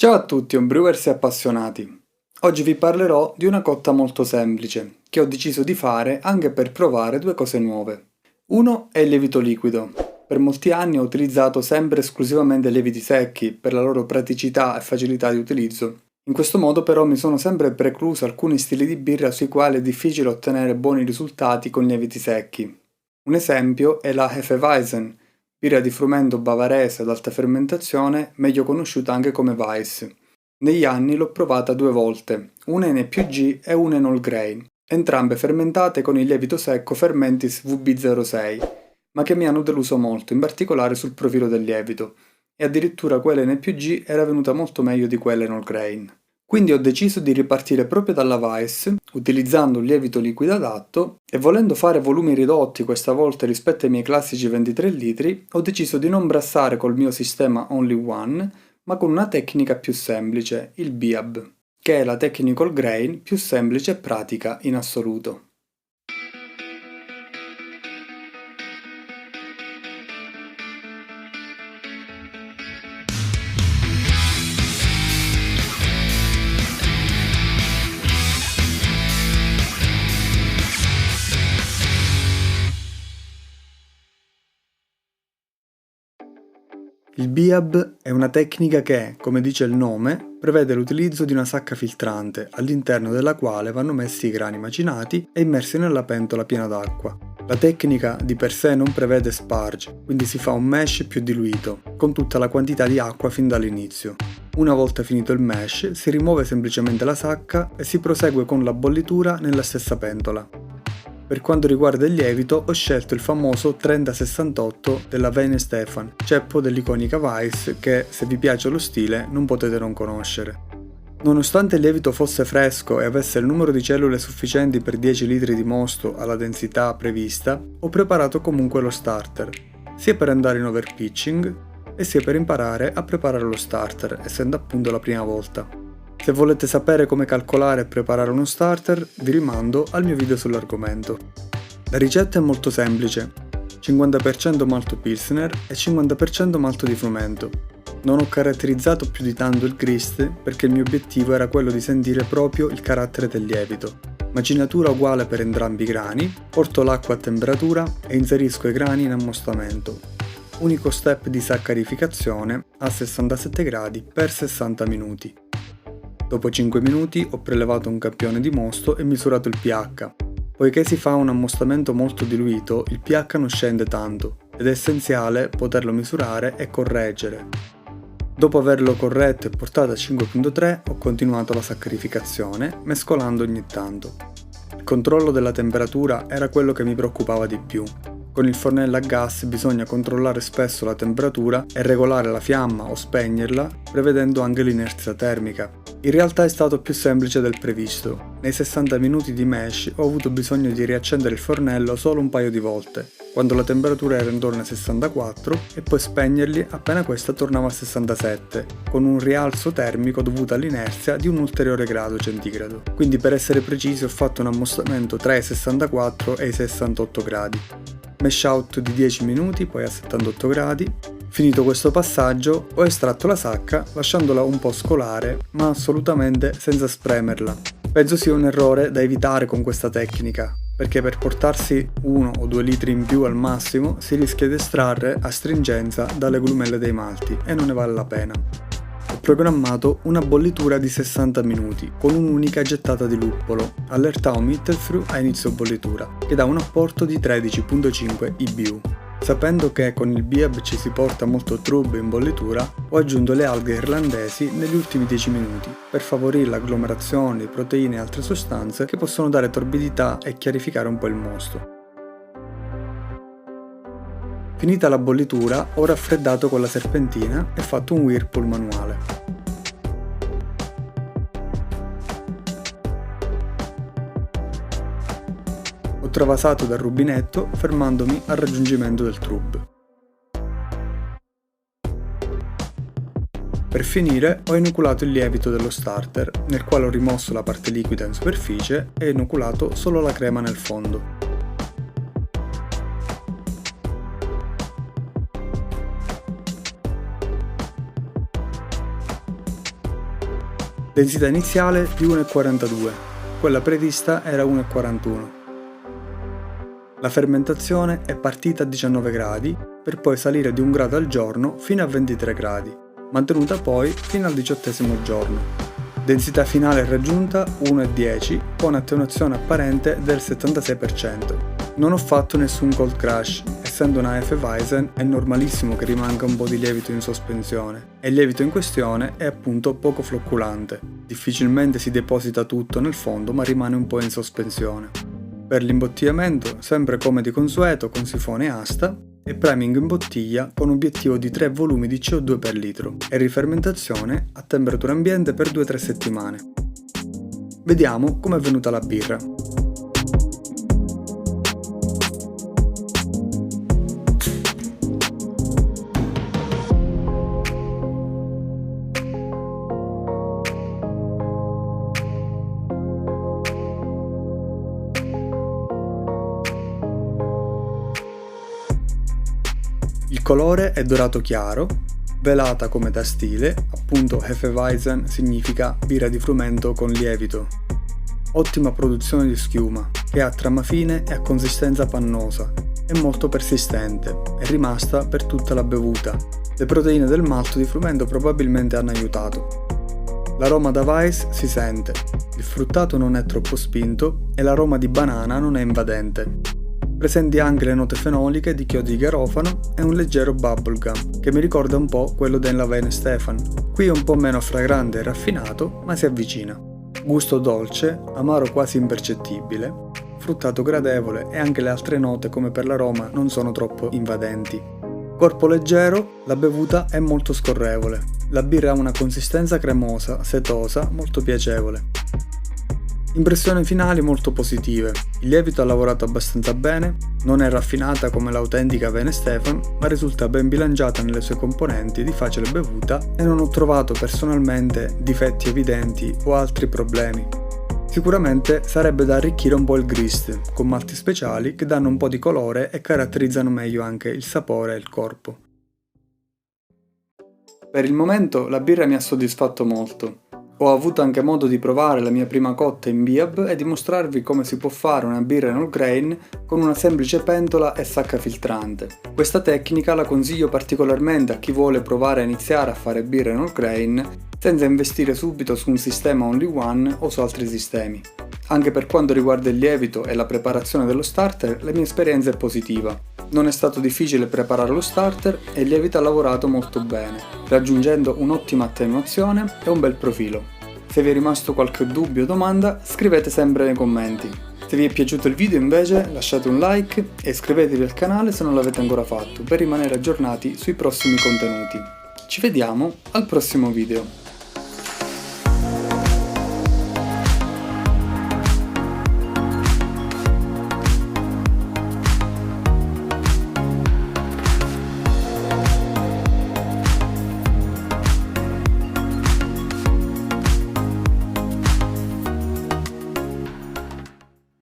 Ciao a tutti, homebrewers e appassionati. Oggi vi parlerò di una cotta molto semplice, che ho deciso di fare anche per provare due cose nuove. Uno è il lievito liquido. Per molti anni ho utilizzato sempre esclusivamente lieviti secchi per la loro praticità e facilità di utilizzo. In questo modo però mi sono sempre precluso alcuni stili di birra sui quali è difficile ottenere buoni risultati con lieviti secchi. Un esempio è la Hefeweizen, birra di frumento bavarese ad alta fermentazione, meglio conosciuta anche come Weiss. Negli anni l'ho provata due volte, una in EPG e una in all grain, entrambe fermentate con il lievito secco Fermentis VB06, ma che mi hanno deluso molto, in particolare sul profilo del lievito, e addirittura quella in EPG era venuta molto meglio di quella in all grain. Quindi ho deciso di ripartire proprio dalla Weiss, utilizzando un lievito liquido adatto, e volendo fare volumi ridotti questa volta rispetto ai miei classici 23 litri, ho deciso di non brassare col mio sistema Only One, ma con una tecnica più semplice, il BIAB, che è la technical grain più semplice e pratica in assoluto. Il BIAB è una tecnica che, come dice il nome, prevede l'utilizzo di una sacca filtrante, all'interno della quale vanno messi i grani macinati e immersi nella pentola piena d'acqua. La tecnica di per sé non prevede sparge, quindi si fa un mash più diluito, con tutta la quantità di acqua fin dall'inizio. Una volta finito il mash, si rimuove semplicemente la sacca e si prosegue con la bollitura nella stessa pentola. Per quanto riguarda il lievito, ho scelto il famoso 3068 della Wayne Stefan, ceppo dell'iconica Weiss che, se vi piace lo stile, non potete non conoscere. Nonostante il lievito fosse fresco e avesse il numero di cellule sufficienti per 10 litri di mosto alla densità prevista, ho preparato comunque lo starter, sia per andare in overpitching e sia per imparare a preparare lo starter, essendo appunto la prima volta. Se volete sapere come calcolare e preparare uno starter, vi rimando al mio video sull'argomento. La ricetta è molto semplice, 50% malto pilsner e 50% malto di frumento. Non ho caratterizzato più di tanto il grist perché il mio obiettivo era quello di sentire proprio il carattere del lievito. Macinatura uguale per entrambi i grani, porto l'acqua a temperatura e inserisco i grani in ammostamento. Unico step di saccarificazione a 67 gradi per 60 minuti. Dopo 5 minuti ho prelevato un campione di mosto e misurato il pH. Poiché si fa un ammostamento molto diluito, il pH non scende tanto ed è essenziale poterlo misurare e correggere. Dopo averlo corretto e portato a 5.3 ho continuato la saccarificazione, mescolando ogni tanto. Il controllo della temperatura era quello che mi preoccupava di più. Con il fornello a gas bisogna controllare spesso la temperatura e regolare la fiamma o spegnerla, prevedendo anche l'inerzia termica. In realtà è stato più semplice del previsto. Nei 60 minuti di mash ho avuto bisogno di riaccendere il fornello solo un paio di volte, quando la temperatura era intorno ai 64, e poi spegnerli appena questa tornava a 67, con un rialzo termico dovuto all'inerzia di un ulteriore grado centigrado. Quindi per essere precisi ho fatto un ammostamento tra i 64 e i 68 gradi. Mash out di 10 minuti, poi a 78 gradi. Finito questo passaggio, ho estratto la sacca lasciandola un po' scolare, ma assolutamente senza spremerla. Penso sia un errore da evitare con questa tecnica, perché per portarsi 1 o 2 litri in più al massimo si rischia di estrarre astringenza dalle glumelle dei malti e non ne vale la pena. Ho programmato una bollitura di 60 minuti con un'unica gettata di luppolo, allertau Mittelfrüh a inizio bollitura, che dà un apporto di 13.5 IBU. Sapendo che con il BIAB ci si porta molto trub in bollitura, ho aggiunto le alghe irlandesi negli ultimi 10 minuti per favorire l'agglomerazione di proteine e altre sostanze che possono dare torbidità e chiarificare un po' il mosto. Finita la bollitura, ho raffreddato con la serpentina e fatto un whirlpool manuale. Ho travasato dal rubinetto fermandomi al raggiungimento del trub. Per finire ho inoculato il lievito dello starter, nel quale ho rimosso la parte liquida in superficie e inoculato solo la crema nel fondo. Densità iniziale di 1,42, quella prevista era 1,41. La fermentazione è partita a 19 gradi per poi salire di 1 grado al giorno fino a 23 gradi, mantenuta poi fino al 18° giorno. Densità finale raggiunta 1,10 con attenuazione apparente del 76%. Non ho fatto nessun cold crash, essendo una Hefeweizen è normalissimo che rimanga un po' di lievito in sospensione e il lievito in questione è appunto poco flocculante. Difficilmente si deposita tutto nel fondo ma rimane un po' in sospensione. Per l'imbottigliamento, sempre come di consueto con sifone e asta, e priming in bottiglia con obiettivo di 3 volumi di CO2 per litro e rifermentazione a temperatura ambiente per 2-3 settimane. Vediamo come è venuta la birra. Il colore è dorato chiaro, velata come da stile, appunto Hefeweizen significa birra di frumento con lievito. Ottima produzione di schiuma, che ha trama fine e ha consistenza pannosa, è molto persistente, è rimasta per tutta la bevuta. Le proteine del malto di frumento probabilmente hanno aiutato. L'aroma da Weiss si sente, il fruttato non è troppo spinto e l'aroma di banana non è invadente. Presenti anche le note fenoliche di chiodi di garofano e un leggero bubblegum, che mi ricorda un po' quello della Wayne Stefan. Qui è un po' meno fragrante e raffinato, ma si avvicina. Gusto dolce, amaro quasi impercettibile, fruttato gradevole e anche le altre note come per l'aroma non sono troppo invadenti. Corpo leggero, la bevuta è molto scorrevole. La birra ha una consistenza cremosa, setosa, molto piacevole. Impressioni finali molto positive. Il lievito ha lavorato abbastanza bene, non è raffinata come l'autentica Wayne Stefan, ma risulta ben bilanciata nelle sue componenti di facile bevuta e non ho trovato personalmente difetti evidenti o altri problemi. Sicuramente sarebbe da arricchire un po' il grist, con malti speciali che danno un po' di colore e caratterizzano meglio anche il sapore e il corpo. Per il momento la birra mi ha soddisfatto molto. Ho avuto anche modo di provare la mia prima cotta in Biab e dimostrarvi come si può fare una birra in all grain con una semplice pentola e sacca filtrante. Questa tecnica la consiglio particolarmente a chi vuole provare a iniziare a fare birra in all grain senza investire subito su un sistema only one o su altri sistemi. Anche per quanto riguarda il lievito e la preparazione dello starter, la mia esperienza è positiva. Non è stato difficile preparare lo starter e il lievito ha lavorato molto bene, raggiungendo un'ottima attenuazione e un bel profilo. Se vi è rimasto qualche dubbio o domanda, scrivete sempre nei commenti. Se vi è piaciuto il video invece lasciate un like e iscrivetevi al canale se non l'avete ancora fatto per rimanere aggiornati sui prossimi contenuti. Ci vediamo al prossimo video.